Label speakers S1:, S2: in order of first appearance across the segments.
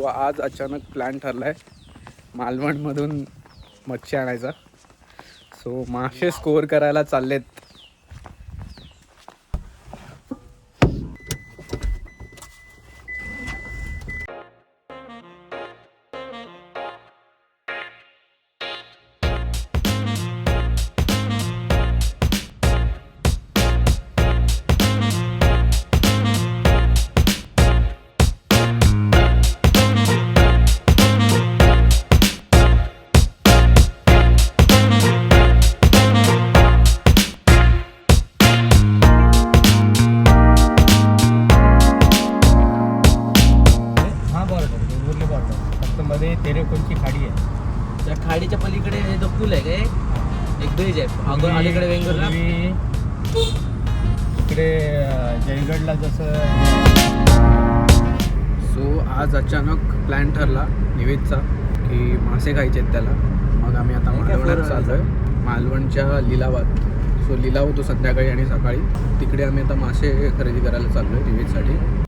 S1: आज अचानक प्लॅन ठरला आहे मालवणमधून मच्छी आणायचा. सो मासे स्कोअर करायला चाललेत.
S2: तेरेकोनची खाडी आहे.
S3: त्या खाडीच्या पलीकडे जो पूल आहे काय एक ब्रिज आहे अलीकडे वेंगुर्ला
S2: इकडे जयगडला जसं.
S1: सो आज अचानक प्लॅन ठरला निवेदचा की मासे खायचे आहेत त्याला. मग आम्ही आता मालवणात चाललो आहे, मालवणच्या लिलावात. सो लिलाव होतो संध्याकाळी आणि सकाळी. तिकडे आम्ही आता मासे खरेदी करायला चाललो आहे निवेदसाठी.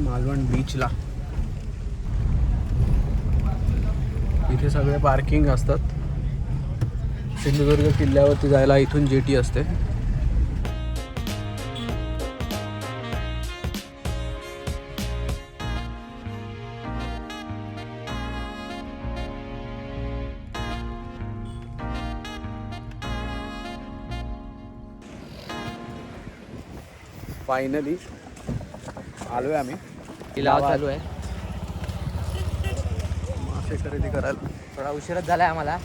S1: मालवण बीचला इथे सगळे पार्किंग असतात. सिंधुदुर्ग किल्ल्यावरती जायला इथून जेटी असते. फायनली आलोय आम्ही.
S3: लिलाव चालू आहे
S1: मासे खरेदी करायला.
S3: थोडा उशीरच झालाय आम्हाला.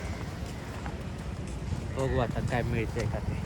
S3: बघू आता काय मिळतंय का ते.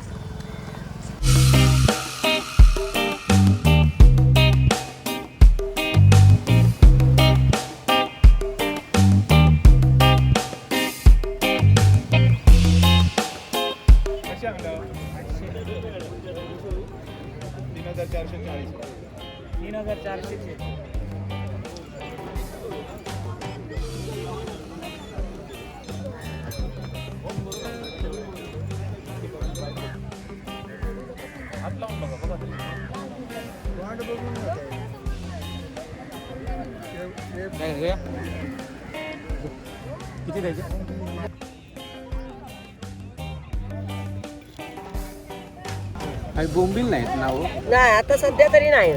S2: किती द्यायचे?
S1: काही बोंबील नाहीत ना हो.
S4: नाही आता सध्या तरी नाही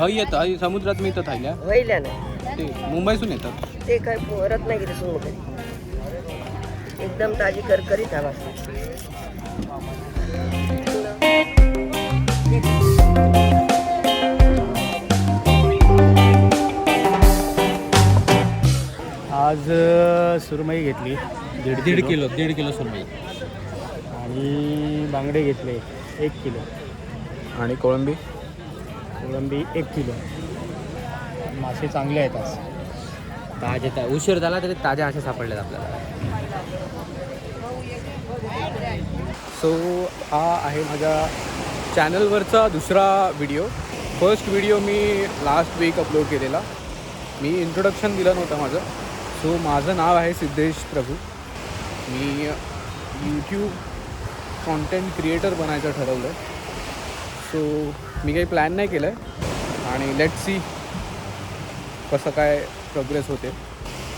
S1: हई येतं समुद्रात मी इथं थायल्या
S4: व्हायला नाही.
S1: ते मुंबईसून येतात.
S4: ते काय रत्नागिरी सोन एकदम ताजी करकरीत हवा.
S2: आज सुरमई घेतली दीड किलो सुरमई आणि बांगडे घेतले 1 किलो
S1: आणि कोळंबी
S2: 1 किलो. मासे चांगले आहेत आज
S3: ताजे. उशीर झाला तरी ताजे असे सापडलेत आपल्याला.
S1: सो हा आहे माझ्या चॅनलवरचा दुसरा व्हिडिओ. फर्स्ट व्हिडिओ मी लास्ट वीक अपलोड केलेला. मी इंट्रोडक्शन दिलं नव्हतं माझं. सो माझं नाव आहे सिद्धेश प्रभू. मी यूट्यूब कॉन्टेंट क्रिएटर बनायचं ठरवलं. सो मी काही प्लॅन नाही केलं आहे आणि लेट्स सी कसं काय प्रोग्रेस होते.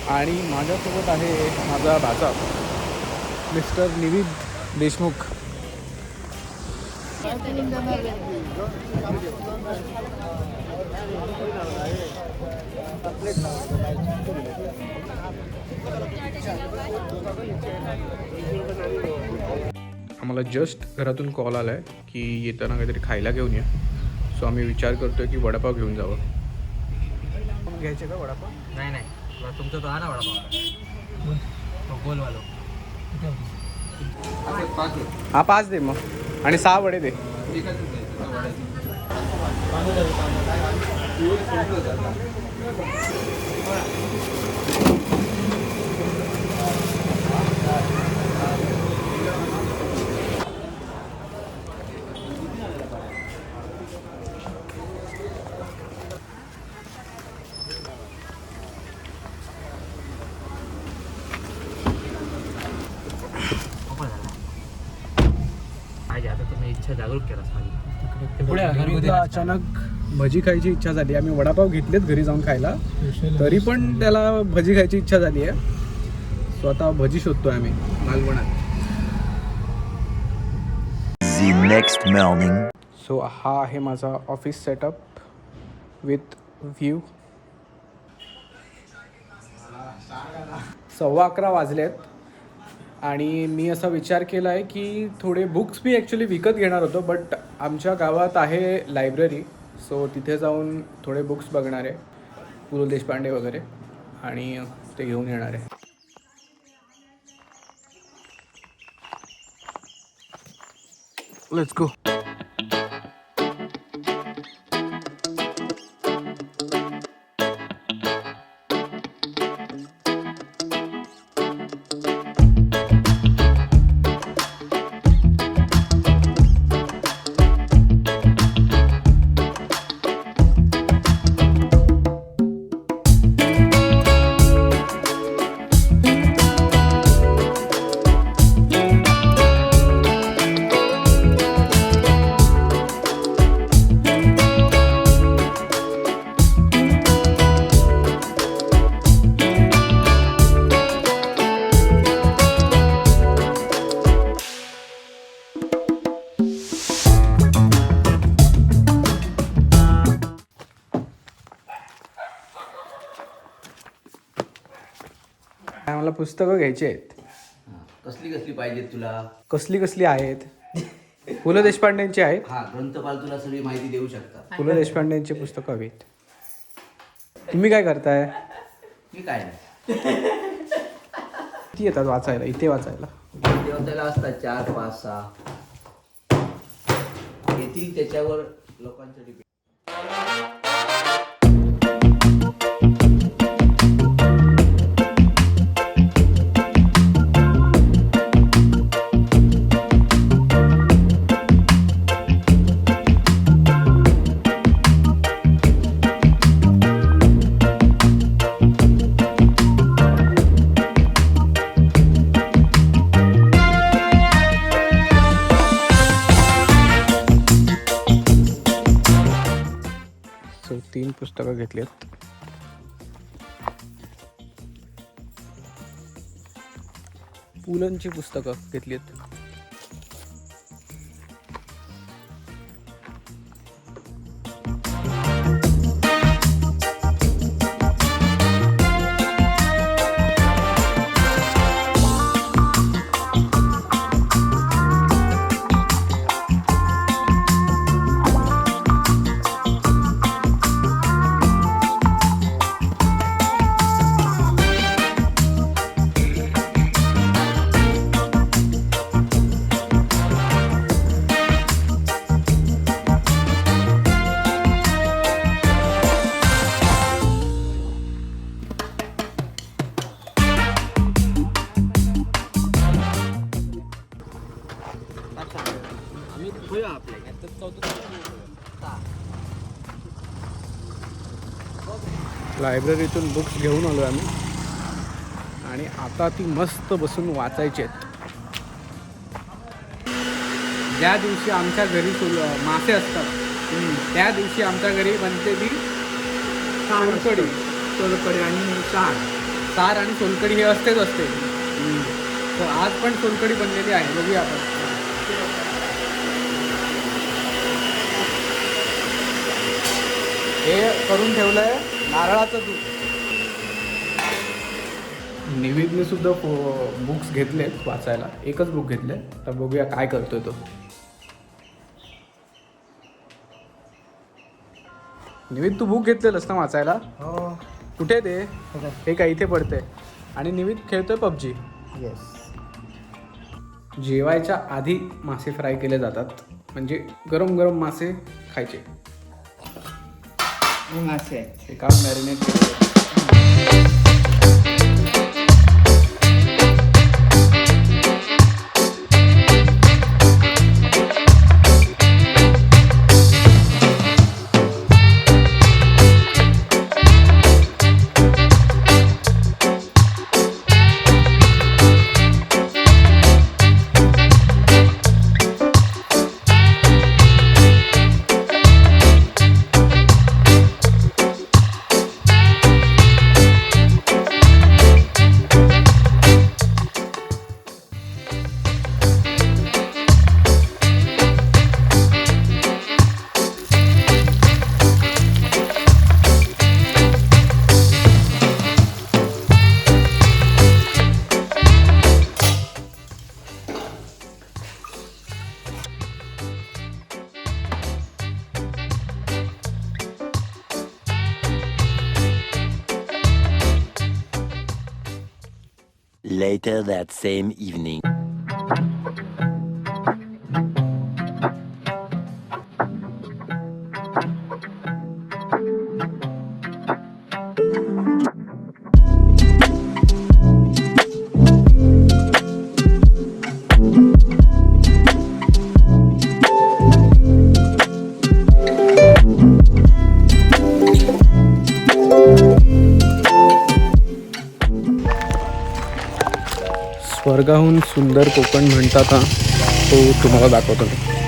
S1: आणि माझ्यासोबत आहे माझा भाचा मिस्टर निविद देशमुख. आम्हाला जस्ट घरातून कॉल आला आहे की येताना काहीतरी खायला घेऊन या. सो आम्ही विचार करतो आहे की वडापाव घेऊन जावं. घ्यायचे का वडापाव?
S3: नाही नाही, तुमचा तो हा ना वडापाव, तो गोलवालो.
S1: हा 5 दे मग, आणि 6 वडे दे.
S3: माझी आता तुम्ही इच्छा जागरूक केलास माझी.
S1: पुढे अचानक भजी खायची इच्छा झाली. आम्ही वडापाव घेतलेत घरी जाऊन खायला, तरी पण त्याला भजी खायची इच्छा झाली आहे. सो आता भजी शोधतोय आम्ही मालवणात.
S5: Next morning.
S1: सो हा आहे माझा ऑफिस सेटअप विथ व्ह्यू. 11:15 वाजलेत आणि मी असा विचार केला आहे की थोडे बुक्स मी ॲक्च्युली विकत घेणार होतो, बट आमच्या गावात आहे लायब्ररी, सो तिथे जाऊन थोडे बुक्स बघणार आहे, पु ल देशपांडे वगैरे, आणि ते घेऊन येणार आहे. Let's go. मला पुस्तकं घ्यायची आहेत.
S6: कसली कसली पाहिजेत तुला?
S1: कसली कसली आहेत? पु ल देशपांडेंची आहेत.
S6: हा, ग्रंथपाल तुला सगळी माहिती देऊ शकतात.
S1: पु ल देशपांडेंची पुस्तकं हवीत. तुम्ही काय करताय?
S6: मी काय नाही,
S1: किती येतात वाचायला इथे वाचायला?
S6: देवताला असतात 4, 5, 6 येतील, त्याच्यावर लोकांचं डिपेंड.
S1: सो 3 पुस्तकं घेतलीत. पुलंची पुस्तकं घेतलीत. लायब्ररीतून बुक्स घेऊन आलो आम्ही आणि आता ती मस्त बसून वाचायची आहेत. ज्या दिवशी आमच्या घरी मासे असतात त्या दिवशी आमच्या घरी बनते ती सोलकढी आणि सार आणि सोलकढी हे असते. तर आज पण सोलकढी बनलेली आहे, बघूया आपण. हे करून ठेवलं आहे नारळाचं दूध. निवेदने सुद्धा बुक्स घेतलेत वाचायला, एकच बुक घेतले. तर बघूया काय करतोय तो. निवित तू बुक घेतलेलंस ना वाचायला?
S2: हो.
S1: कुठे ते? हे काय इथे पडते. आणि निवित खेळतोय पबजी.
S2: येस.
S1: जेवायच्या आधी मासे फ्राय केले जातात, म्हणजे गरम गरम मासे खायचे.
S2: मासे
S1: हे काम मॅरिनेट केलं.
S5: Later that same evening.
S1: स्वर्गाहून सुंदर कोकण म्हणतात, तो तुम्हाला दाखवतो मी.